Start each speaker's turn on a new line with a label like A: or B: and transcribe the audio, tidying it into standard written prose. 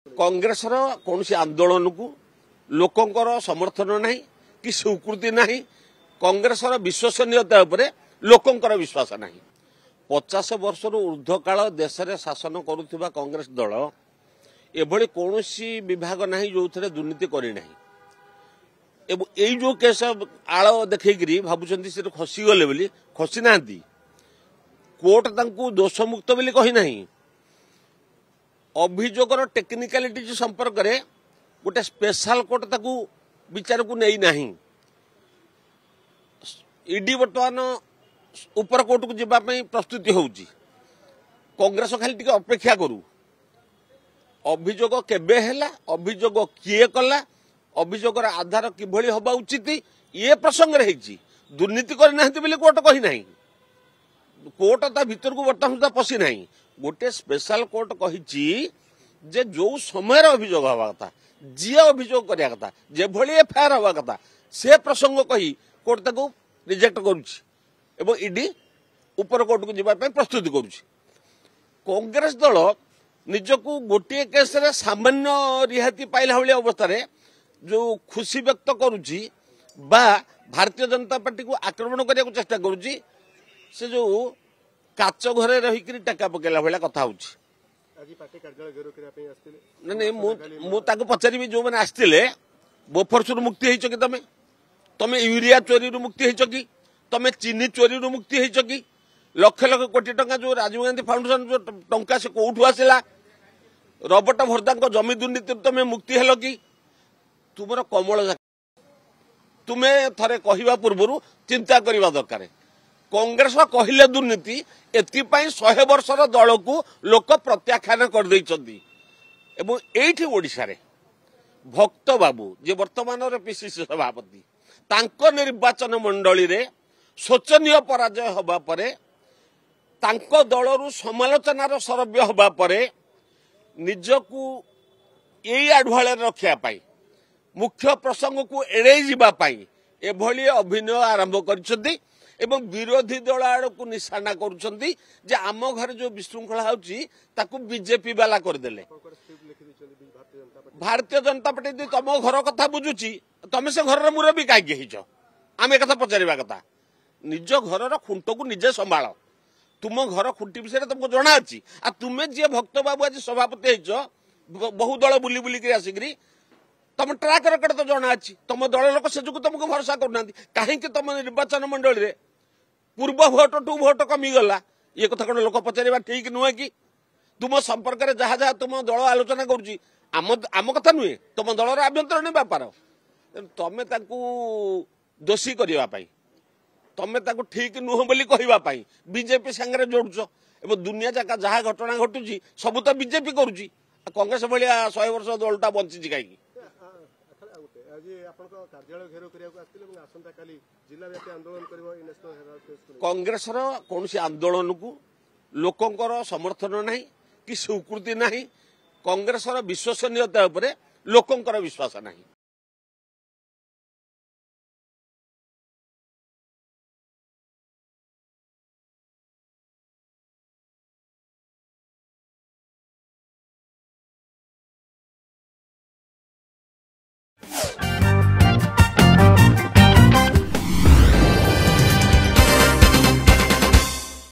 A: कांग्रेसर कौन आंदोलन को लोकंकर समर्थन नहीं कि स्वीकृति नहीं कांग्रेसर विश्वसनीयता लोकंकर विश्वास नहीं 50 वर्ष ऊर्ध्व काल देश में शासन करुवा कांग्रेस दल एभली कौन विभाग नहीं जो थे दुर्नीति करना यही जो केस आड़ देखी भावुं से खसीगले बोली खसी ना कोर्ट दोषमुक्त बोली कही ना अभियोगर टेक्निकालिटी संपर्क में गोटे स्पेशल कोर्ट ताकू विचार को नहीं ना ईडी बर्तमान ऊपर कोर्ट को जावाई प्रस्तुति होउची कांग्रेस खाली टिके अपेक्षा करू अभियोग केबे हैला अभियोग किए कला अभियोगर आधार किभली हबा उचित ये प्रसंग रही दुर्नीति करना कोर्ट कही ना कोर्ट ता भीतर को बर्तमान सुधा पशि ना गोटे स्पेशल कोर्ट कही जे जो समय अभियोग हवा कथा जी अभियोग करने कथा जेभली एफआईआर हवा कथा से प्रसंग कही कोर्ट ताको रिजेक्ट करुच्ची ईडी ऊपर कोर्ट को जावाई प्रस्तुति करुच्ची कांग्रेस दल निजको गोटे केस रे सामान्य रिहाती पाइला भाई अवस्था जो खुशी व्यक्त करुच्ची बा भारतीय जनता पार्टी को आक्रमण करने को चेष्टा करुच्ची से जो काच घरे रही टाका पकेला भाया कथा होची नहीं पचारि जो मैंने आसते बोफर्स मुक्ति हो तुम तुम यूरिया चोरी मुक्ति हो कि तुम चीनी चोरी मुक्ति हो कि लक्ष लक्ष कोटी टंका जो राजीव गांधी फाउंडेशन जो टंका से कौटू आसला रबर्ट भर्दा जमी दुर्नीति तुम मुक्ति हेल कि तुम कमल तुम्हें थे कहवा पूर्व चिंता करने दरकार कांग्रेस कहले दुर्नीति एपाई 100 वर्षर दल को लोक प्रत्याख्यान कर ओडिशा रे भक्त बाबू जे वर्तमान पीसीसी सभापति तांको निर्वाचन मंडली रे शोचनीय पराजय हबा परे तांको दलरू समालोचनार सरव्य हबा परे निजकू यही आढ़ुआल रखा मुख्य प्रसंग को एड़े जावाई एभली अभिनय आरंभ कर विरोधी दल आड़ को निशाना कर आम घर जो विशृंखला होती बीजेपी वाला करदेले भारतीय जनता पार्टी तुम घर कथा बुझुची तुम से घर मुरबी कहीं आम एक पचार कथा निज घर खुंट को निजे संभाल तुम घर खुंटी विषय तुमको जना अच्छी आ तुम्हें जी भक्त बाबू आज सभापति बहु दल बुली बुलिक आसिक तुम ट्राक रेकर्ड तो जना अच्छी तुम दल लोक से तुमको भरोसा करना कहीं तुम निर्वाचन मंडली रे पूर्व भोट टू भोट कमीगला ये कथा कौन लोक पचार ठीक नुहे कि तुम संपर्क में जहाँ जहाँ तुम दल आलोचना करम कथा नुहे तुम दलर आभ्यंतरण व्यापार तुम दोषी करने तुम ठीक नुह बोली कहवाई बीजेपी सांगे जोड़ुच दुनिया जाका जहाँ घटना घटुची सब तो बीजेपी करुच्ची कांग्रेस भाया 100 वर्ष दलटा बंची कहीं कांग्रेसर कौन आंदोलन को लोकंकर समर्थन नहीं कि स्वीकृति नहीं कांग्रेसर विश्वसनीयता लोकंकर विश्वास नहीं।